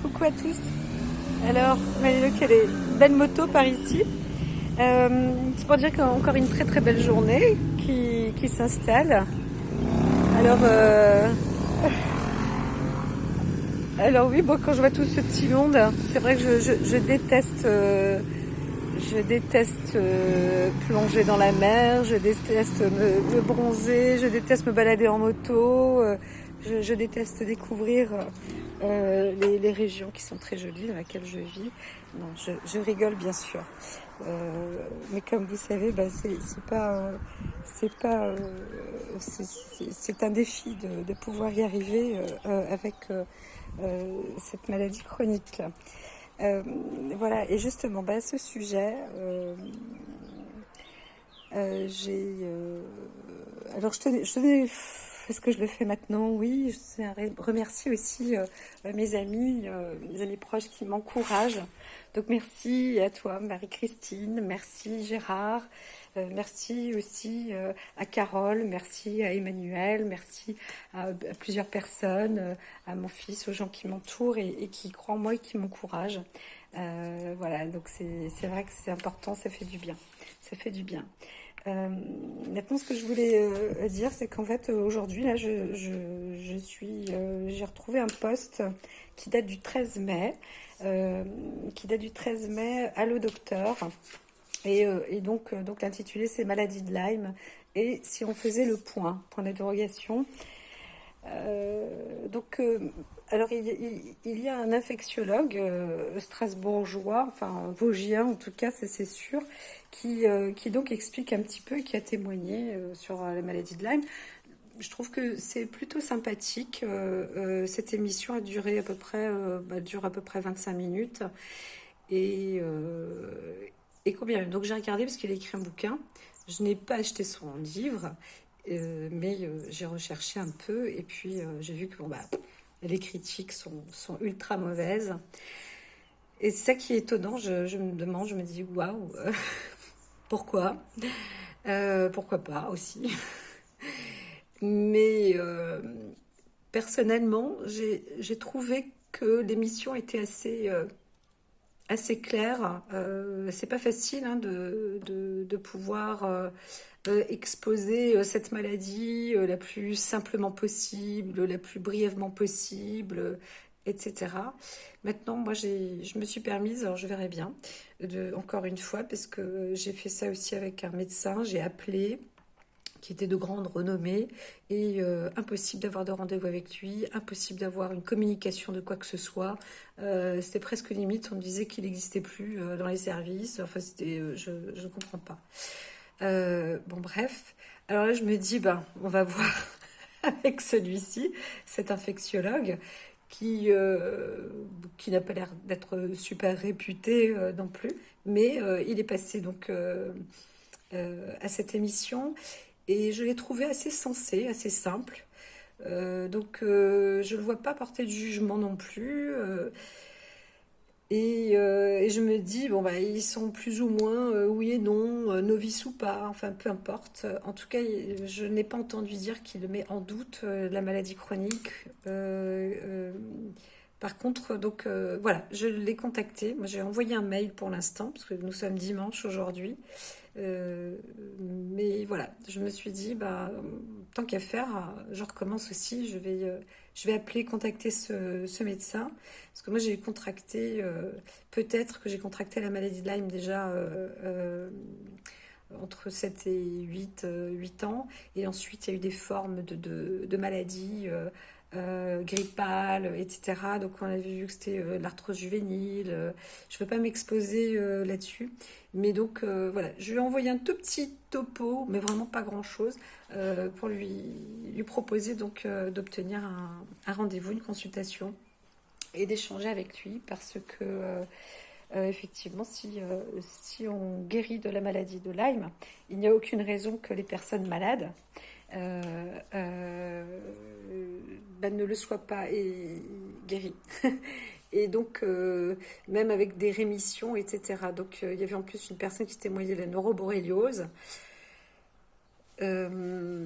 Coucou à tous. Alors, Marie-Luc, elle est belle moto par ici. C'est pour dire qu'il y a encore une très très belle journée qui s'installe. Alors, alors oui, bon, quand je vois tout ce petit monde, c'est vrai que je déteste, plonger dans la mer, je déteste me bronzer, je déteste me balader en moto, je déteste découvrir les régions qui sont très jolies dans lesquelles je vis. Non, je rigole bien sûr. Mais comme vous savez, bah, c'est un défi de pouvoir y arriver avec cette maladie chronique. Voilà, et justement, bah, à ce sujet, alors je tenais, est-ce que je le fais maintenant? Oui, je tiens à remercier aussi mes amis proches qui m'encouragent. Donc merci à toi, Marie-Christine, merci Gérard, merci aussi à Carole, merci à Emmanuel, merci à plusieurs personnes, à mon fils, aux gens qui m'entourent et qui croient en moi et qui m'encouragent. Voilà, donc c'est vrai que c'est important, ça fait du bien. Ça fait du bien. Maintenant, ce que je voulais dire, c'est qu'en fait, aujourd'hui, là, j'ai retrouvé un post qui date du 13 mai, Allô docteur, donc l'intitulé, c'est Maladie de Lyme, et si on faisait le point d'interrogation. Donc, alors il y a un infectiologue strasbourgeois, enfin vosgien en tout cas, c'est sûr, qui donc explique un petit peu et qui a témoigné sur la maladie de Lyme. Je trouve que c'est plutôt sympathique. Cette émission a duré à peu près, dure à peu près 25 minutes. Et, euh, et combien? Donc j'ai regardé parce qu'il a écrit un bouquin. Je n'ai pas acheté son livre, mais j'ai recherché un peu et puis j'ai vu que bon, bah, les critiques sont ultra mauvaises. Et c'est ça qui est étonnant. Je me demande, je me dis waouh, pourquoi? Pourquoi pas aussi? Mais personnellement, j'ai trouvé que l'émission était assez clair. C'est pas facile hein, de pouvoir exposer cette maladie la plus simplement possible, la plus brièvement possible, etc. Maintenant, moi, je me suis permise, alors je verrai bien, encore une fois, parce que j'ai fait ça aussi avec un médecin, j'ai appelé qui était de grande renommée, et impossible d'avoir de rendez-vous avec lui, impossible d'avoir une communication de quoi que ce soit. C'était presque limite, on me disait qu'il n'existait plus dans les services, enfin c'était, je ne comprends pas. Bon bref, alors là je me dis, ben, on va voir avec celui-ci, cet infectiologue, qui n'a pas l'air d'être super réputé non plus, mais il est passé donc à cette émission et je l'ai trouvé assez sensé, assez simple. Je ne le vois pas porter de jugement non plus. Et je me dis, bon, bah, ils sont plus ou moins, oui et non, novices ou pas, enfin peu importe. En tout cas, je n'ai pas entendu dire qu'il met en doute la maladie chronique. Par contre, voilà, je l'ai contacté. Moi, j'ai envoyé un mail pour l'instant, parce que nous sommes dimanche aujourd'hui. Euh, mais voilà, je me suis dit, bah, tant qu'à faire, je recommence aussi. Je vais appeler, contacter ce médecin. Parce que moi, j'ai contracté, peut-être que j'ai contracté la maladie de Lyme déjà entre 7 et 8 ans. Et ensuite, il y a eu des formes de maladies grippales, etc. Donc, on a vu que c'était l'arthrose juvénile. Je ne veux pas m'exposer là-dessus. Mais donc, voilà, je lui ai envoyé un tout petit topo, mais vraiment pas grand-chose, pour lui proposer donc d'obtenir un rendez-vous, une consultation et d'échanger avec lui parce que effectivement si on guérit de la maladie de Lyme, il n'y a aucune raison que les personnes malades ne le soient pas et guéries. Et donc, même avec des rémissions, etc. Donc, il y avait en plus une personne qui témoignait de la neuroborréliose. Euh,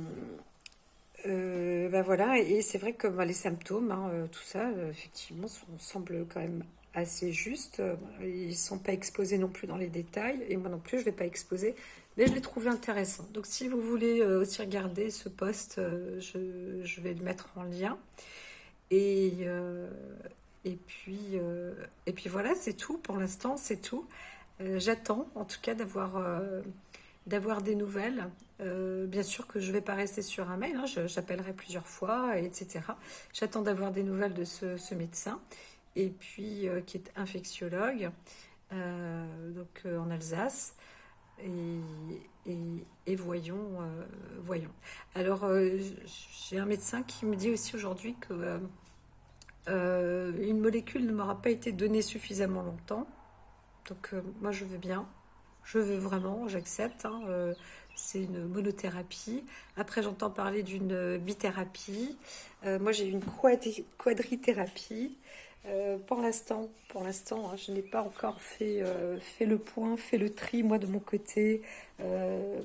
Ben voilà, et c'est vrai que ben, les symptômes, hein, tout ça, effectivement, semble quand même assez juste. Ils sont pas exposés non plus dans les détails, et moi non plus, je vais pas exposer, mais je l'ai trouvé intéressant. Donc si vous voulez aussi regarder ce post, je vais le mettre en lien. Et, euh, et puis voilà, c'est tout pour l'instant, c'est tout. J'attends en tout cas d'avoir des nouvelles. Bien sûr que je ne vais pas rester sur un mail, hein, j'appellerai plusieurs fois, etc. J'attends d'avoir des nouvelles de ce médecin, et puis qui est infectiologue, en Alsace. Et, et voyons. Alors, j'ai un médecin qui me dit aussi aujourd'hui que une molécule ne m'aura pas été donnée suffisamment longtemps. Donc, moi, je veux bien. Je veux vraiment, j'accepte, hein, c'est une monothérapie. Après, j'entends parler d'une bithérapie. Moi, j'ai eu une quadrithérapie. Pour l'instant, hein, je n'ai pas encore fait le point, fait le tri, moi, de mon côté. Euh,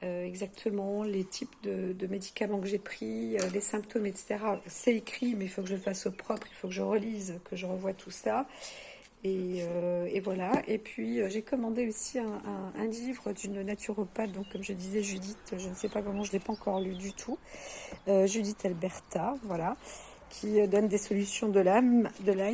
Exactement les types de médicaments que j'ai pris, les symptômes, etc. C'est écrit, mais il faut que je le fasse au propre, il faut que je relise, que je revoie tout ça. Et voilà. Et puis j'ai commandé aussi un livre d'une naturopathe, donc comme je disais Judith, je ne sais pas comment, je ne l'ai pas encore lu du tout. Judith Alberta, voilà, qui donne des solutions de Lyme.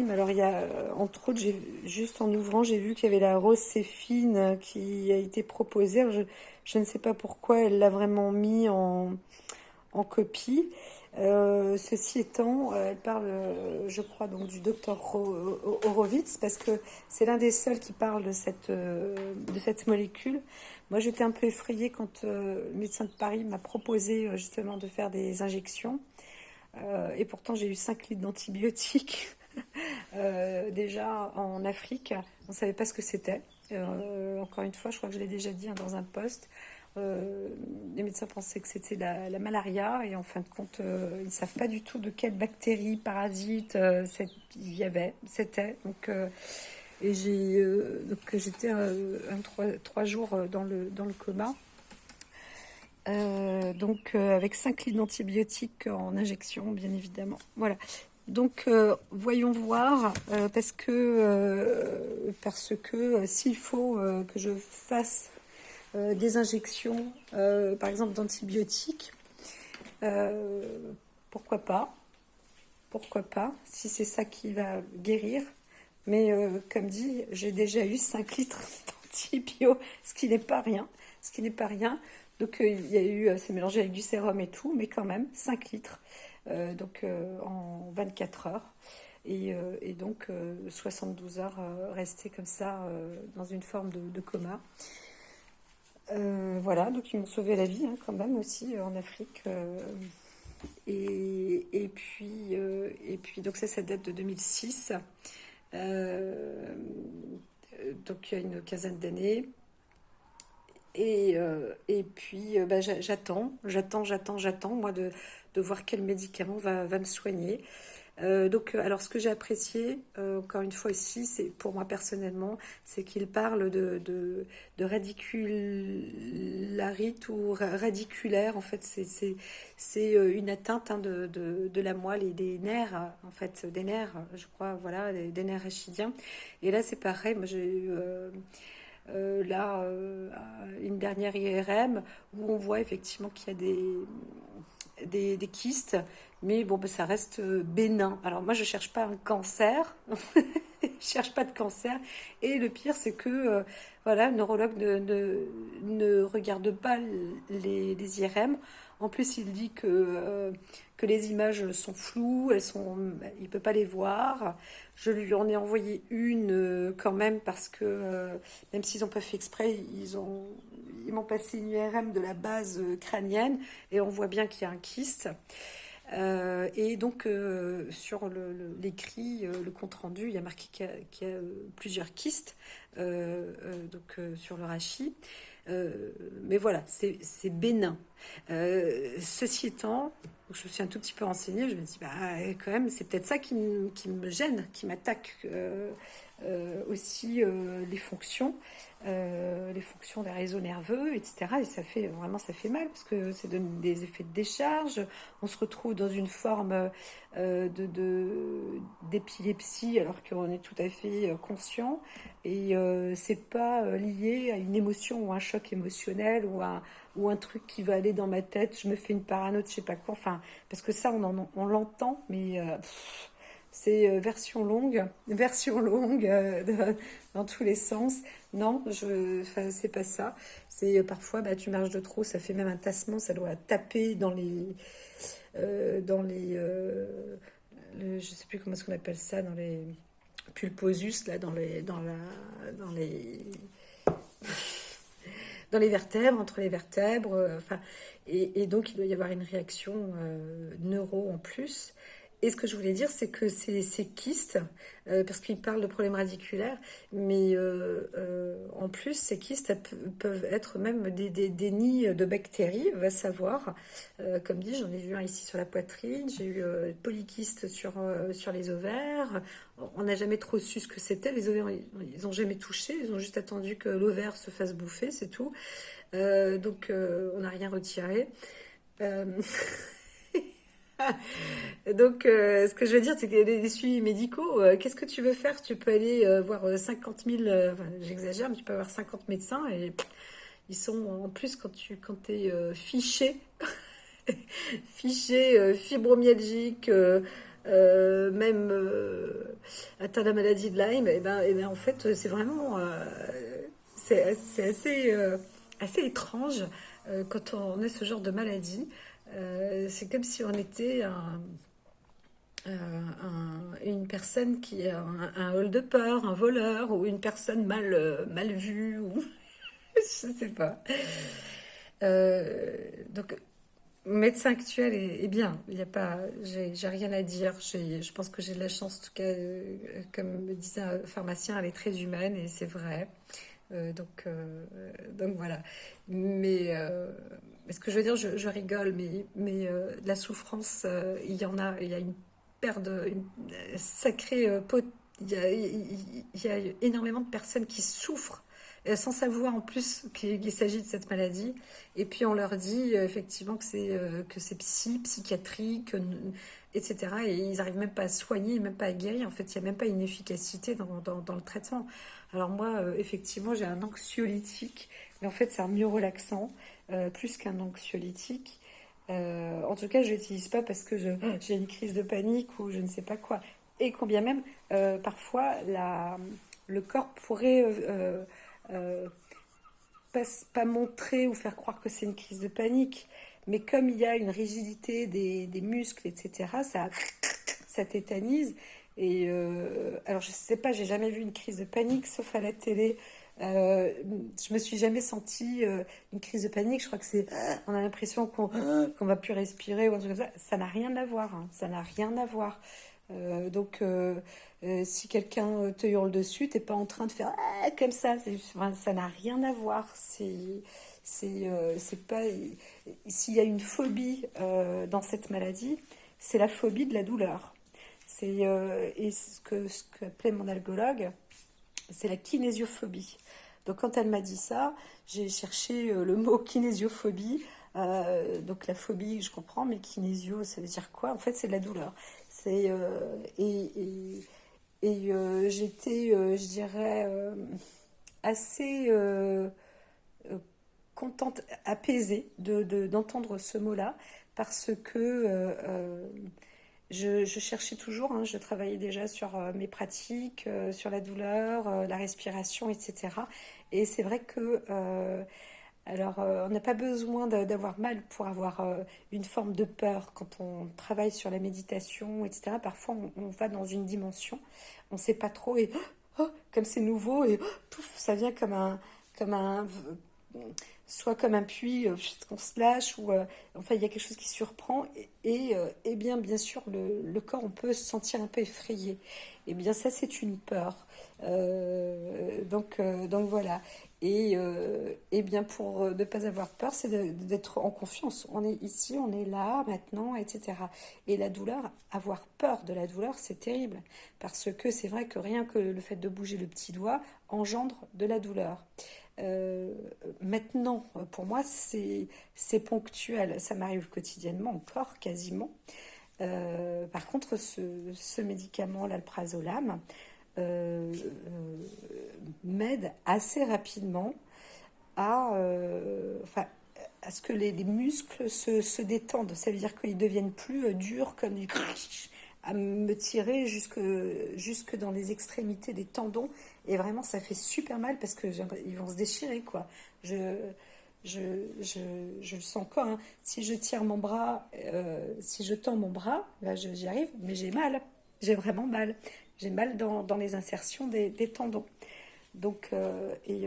Alors il y a, entre autres, juste en ouvrant, j'ai vu qu'il y avait la rose séphine qui a été proposée. Alors, je ne sais pas pourquoi elle l'a vraiment mis en copie. Ceci étant, elle parle, je crois, donc du docteur Horowitz, parce que c'est l'un des seuls qui parle de cette molécule. Moi, j'étais un peu effrayée quand le médecin de Paris m'a proposé justement de faire des injections. Et pourtant, j'ai eu 5 litres d'antibiotiques déjà en Afrique. On ne savait pas ce que c'était. Encore une fois, je crois que je l'ai déjà dit, hein, dans un post. Euh, les médecins pensaient que c'était la malaria, et en fin de compte, ils ne savent pas du tout de quelle bactérie, parasite il y avait, c'était. Donc j'étais 3 jours dans le coma. Avec 5 litres d'antibiotiques en injection, bien évidemment. Voilà. Donc, voyons voir, parce que s'il faut que je fasse des injections, par exemple d'antibiotiques, euh, pourquoi pas? Pourquoi pas? Si c'est ça qui va guérir. Mais comme dit, j'ai déjà eu 5 litres d'antibio, ce qui n'est pas rien. Ce qui n'est pas rien. Donc, il y a eu, c'est mélangé avec du sérum et tout, mais quand même, 5 litres. En 24 heures. Et donc, 72 heures restées comme ça, dans une forme de coma. Voilà, donc ils m'ont sauvé la vie, hein, quand même aussi, en Afrique. Et puis, donc ça date de 2006. Euh, donc il y a une quinzaine d'années. Et puis bah, j'attends, moi, de voir quel médicament va me soigner. Alors ce que j'ai apprécié, encore une fois ici, c'est pour moi personnellement, c'est qu'il parle de radicularite ou radiculaire. En fait, c'est une atteinte, hein, de la moelle et des nerfs, en fait, des nerfs, je crois, voilà, des nerfs rachidiens. Et là, c'est pareil, moi j'ai eu là une dernière IRM où on voit effectivement qu'il y a des kystes, mais bon, ben, ça reste bénin. Alors moi, je cherche pas un cancer, je cherche pas de cancer. Et le pire, c'est que voilà, le neurologue ne regarde pas les IRM. En plus, il dit que les images sont floues, il peut pas les voir. Je lui en ai envoyé une quand même, parce que même s'ils n'ont pas fait exprès, ils m'ont passé une IRM de la base crânienne, et on voit bien qu'il y a un kyste. Et donc, sur l'écrit, le compte-rendu, il y a marqué qu'il y a plusieurs kystes, sur le rachis. Mais voilà, c'est bénin. Ceci étant, je suis un tout petit peu renseignée, je me dis, bah, quand même, c'est peut-être ça qui me gêne, qui m'attaque aussi les fonctions des réseaux nerveux, etc. Et ça fait vraiment, ça fait mal parce que ça donne des effets de décharge. On se retrouve dans une forme d'épilepsie alors qu'on est tout à fait conscient. Et c'est pas lié à une émotion ou un choc émotionnel ou un truc qui va aller dans ma tête, je me fais une parano de je sais pas quoi, enfin, parce que ça on l'entend, mais c'est version longue dans tous les sens. Non, enfin, c'est pas ça. C'est parfois, bah, tu marches de trop, ça fait même un tassement, ça doit taper dans les, je sais plus comment est-ce qu'on appelle ça, dans les pulposus, là, dans les vertèbres, entre les vertèbres, enfin, et donc il doit y avoir une réaction neuro en plus. Et ce que je voulais dire, c'est que ces kystes, parce qu'il parle de problèmes radiculaires, mais en plus, ces kystes peuvent être même des nids de bactéries, va savoir. Comme dit, j'en ai vu un ici sur la poitrine, j'ai eu polykyste sur les ovaires. On n'a jamais trop su ce que c'était. Les ovaires, ils n'ont jamais touché, ils ont juste attendu que l'ovaire se fasse bouffer, c'est tout. Donc, on n'a rien retiré. Euh, Donc, ce que je veux dire, c'est que les suivis médicaux, qu'est-ce que tu veux faire? Tu peux aller voir 50 000, enfin, j'exagère, mais tu peux avoir 50 médecins et ils sont en plus quand t'es fiché, fiché fibromyalgique, même atteint de la maladie de Lyme, et ben en fait, c'est vraiment, c'est assez étrange quand on a ce genre de maladie. C'est comme si on était une personne qui a un hold-upper, un voleur, ou une personne mal vue, ou je sais pas. Donc, médecin actuel est bien. Il y a pas, j'ai rien à dire. Je pense que j'ai de la chance, en tout cas, comme me disait un pharmacien, elle est très humaine et c'est vrai. Donc voilà. Mais ce que je veux dire, je rigole, mais de la souffrance, il y en a. Il y a une paire une sacrée il y a énormément de personnes qui souffrent sans savoir en plus qu'il s'agit de cette maladie. Et puis on leur dit effectivement que c'est psychiatrique, etc. Et ils n'arrivent même pas à soigner, même pas à guérir. En fait, il n'y a même pas une efficacité dans le traitement. Alors moi, effectivement, j'ai un anxiolytique, mais en fait, c'est un myorelaxant, plus qu'un anxiolytique. En tout cas, je l'utilise pas parce que j'ai une crise de panique ou je ne sais pas quoi. Et combien même, parfois, le corps pourrait euh, pas montrer ou faire croire que c'est une crise de panique. Mais comme il y a une rigidité des muscles, etc., ça tétanise. Et alors, je sais pas, j'ai jamais vu une crise de panique, sauf à la télé. Je me suis jamais sentie une crise de panique. Je crois que c'est, on a l'impression qu'on va plus respirer ou un truc comme ça. Ça n'a rien à voir, hein. Ça n'a rien à voir. Si quelqu'un te hurle dessus, t'es pas en train de faire comme ça. Enfin, ça n'a rien à voir. C'est pas. S'il y a une phobie dans cette maladie, c'est la phobie de la douleur. Et ce qu'appelait mon algologue, c'est la kinésiophobie. Donc quand elle m'a dit ça, j'ai cherché le mot kinésiophobie. Donc la phobie, je comprends, mais kinésio, ça veut dire quoi? En fait, c'est de la douleur. C'est j'étais, je dirais, assez contente, apaisée d'entendre ce mot-là, parce que je cherchais toujours, hein, je travaillais déjà sur mes pratiques, sur la douleur, la respiration, etc. Et c'est vrai que, alors, on n'a pas besoin d'avoir mal pour avoir une forme de peur quand on travaille sur la méditation, etc. Parfois, on va dans une dimension, on ne sait pas trop, et comme c'est nouveau, et pouf, ça vient comme un soit comme un puits qu'on se lâche, ou enfin il y a quelque chose qui surprend, et bien bien sûr le corps, on peut se sentir un peu effrayé. Et bien ça c'est une peur. Donc voilà. Et bien pour ne pas avoir peur, c'est d'être en confiance. On est ici, on est là, maintenant, etc. Et la douleur, avoir peur de la douleur, c'est terrible. Parce que c'est vrai que rien que le fait de bouger le petit doigt engendre de la douleur. Euh, Maintenant, pour moi, c'est ponctuel. Ça m'arrive quotidiennement encore, quasiment. Par contre, ce médicament, l'alprazolam, m'aide assez rapidement enfin, à ce que les muscles se détendent. Ça veut dire qu'ils deviennent plus durs, comme du à me tirer jusque dans les extrémités des tendons. Et vraiment, ça fait super mal parce que ils vont se déchirer, quoi. Je, je, je, je le sens encore, hein. Si je tire mon bras, si je tends mon bras, là, j'y arrive, mais j'ai mal. J'ai vraiment mal. J'ai mal dans les insertions des tendons. Donc,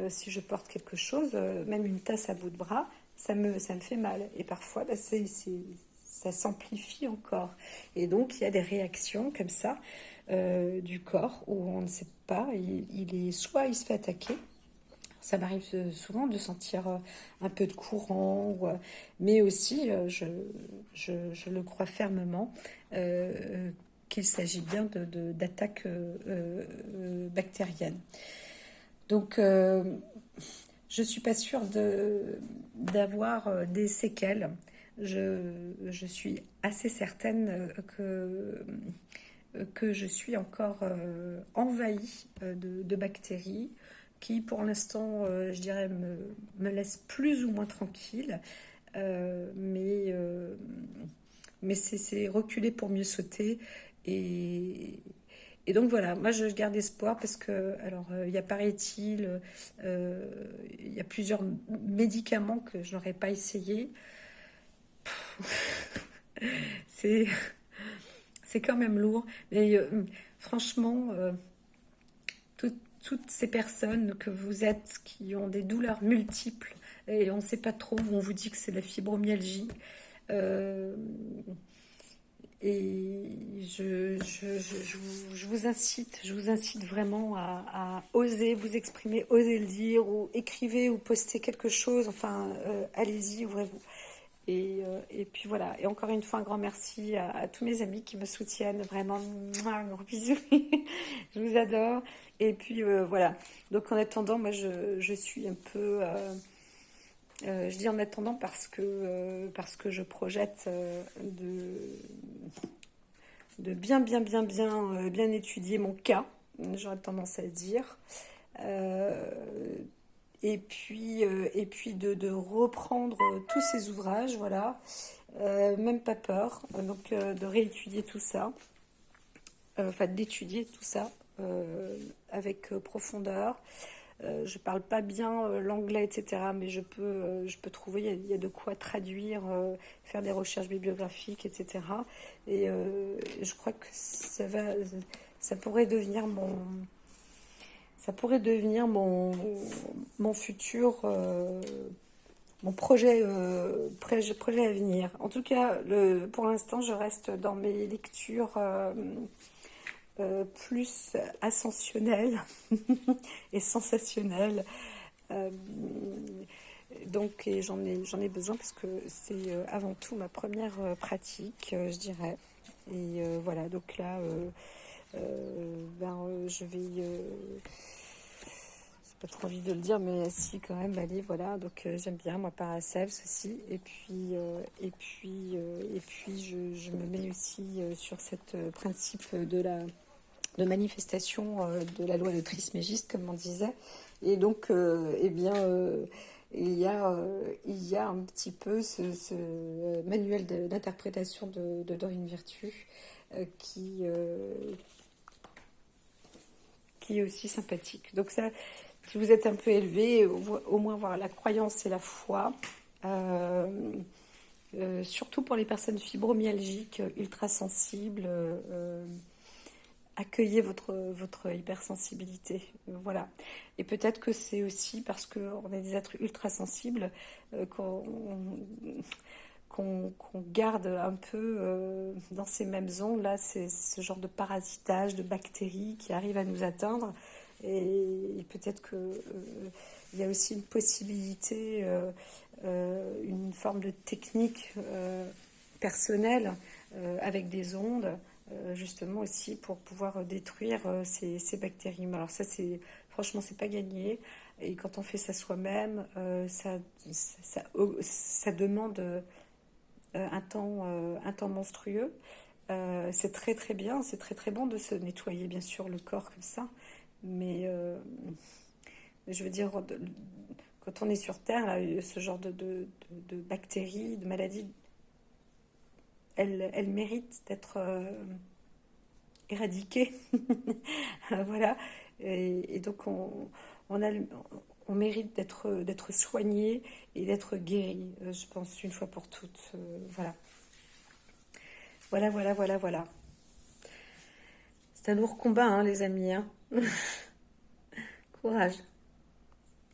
si je porte quelque chose, même une tasse à bout de bras, ça me fait mal. Et parfois, bah, ça s'amplifie encore. Et donc, il y a des réactions comme ça du corps où on ne sait pas. Soit il se fait attaquer. Ça m'arrive souvent de sentir un peu de courant, mais aussi, je le crois fermement, qu'il s'agit bien d'attaques bactériennes. Donc, je suis pas sûre d'avoir des séquelles. Je suis assez certaine que je suis encore envahie de bactéries qui, pour l'instant, je dirais, me laissent plus ou moins tranquille. Euh, mais euh, mais c'est reculer pour mieux sauter. Et, et donc voilà, moi je garde espoir parce que, alors, il y a, paraît-il, il y a plusieurs médicaments que je n'aurais pas essayé. C'est, c'est quand même lourd. Mais franchement, toutes ces personnes que vous êtes qui ont des douleurs multiples et on ne sait pas trop, on vous dit que c'est la fibromyalgie. Euh, Et je vous incite vraiment à oser vous exprimer, oser le dire, ou écrivez ou postez quelque chose. Enfin, allez-y, ouvrez-vous. Et puis voilà. Et encore une fois, un grand merci à tous mes amis qui me soutiennent. Vraiment, un gros bisou. Je vous adore. Et puis voilà. Donc en attendant, moi je suis un peu. Je dis en attendant parce que je projette de bien étudier mon cas, j'aurais tendance à dire. Euh, et puis de reprendre tous ces ouvrages, voilà. Même pas peur, donc de réétudier tout ça, enfin d'étudier tout ça avec profondeur. Je parle pas bien l'anglais, etc. Mais je peux trouver, il y a de quoi traduire, faire des recherches bibliographiques, etc. Je crois que ça pourrait devenir ça pourrait devenir mon futur, mon projet à venir. En tout cas, pour l'instant, je reste dans mes lectures plus ascensionnelles et sensationnelles. Euh, donc, et j'en ai besoin parce que c'est avant tout ma première pratique, je dirais. Voilà, donc là, je vais. C'est pas trop envie de le dire, mais si, quand même, allez, voilà. Donc, j'aime bien, moi, Paracels aussi. Et puis je me mets aussi sur cette principe de manifestation de la loi de Trismégiste, comme on disait. Et donc, il y a un petit peu ce manuel d'interprétation de Dorine Virtue qui est aussi sympathique. Donc ça, si vous êtes un peu élevé, au moins voir la croyance et la foi. Surtout pour les personnes fibromyalgiques, ultra sensibles, accueillez votre hypersensibilité. Voilà. Et peut-être que c'est aussi parce qu'on est des êtres ultra sensibles qu'on garde un peu dans ces mêmes ondes. Là, c'est ce genre de parasitage, de bactéries qui arrivent à nous atteindre. Et peut-être que il y a aussi une possibilité, une forme de technique personnelle avec des ondes, justement aussi pour pouvoir détruire ces bactéries. Alors ça, c'est franchement, c'est pas gagné. Et quand on fait ça soi-même, ça demande un temps monstrueux. C'est très très bien, c'est très très bon de se nettoyer bien sûr le corps comme ça, mais je veux dire, quand on est sur Terre, là, ce genre de bactéries, de maladies, elles méritent d'être éradiquées. Voilà, et donc on a, on mérite d'être soigné et d'être guéri, je pense, une fois pour toutes. Voilà, voilà, voilà, voilà, voilà. C'est un lourd combat, hein, les amis, hein. Courage.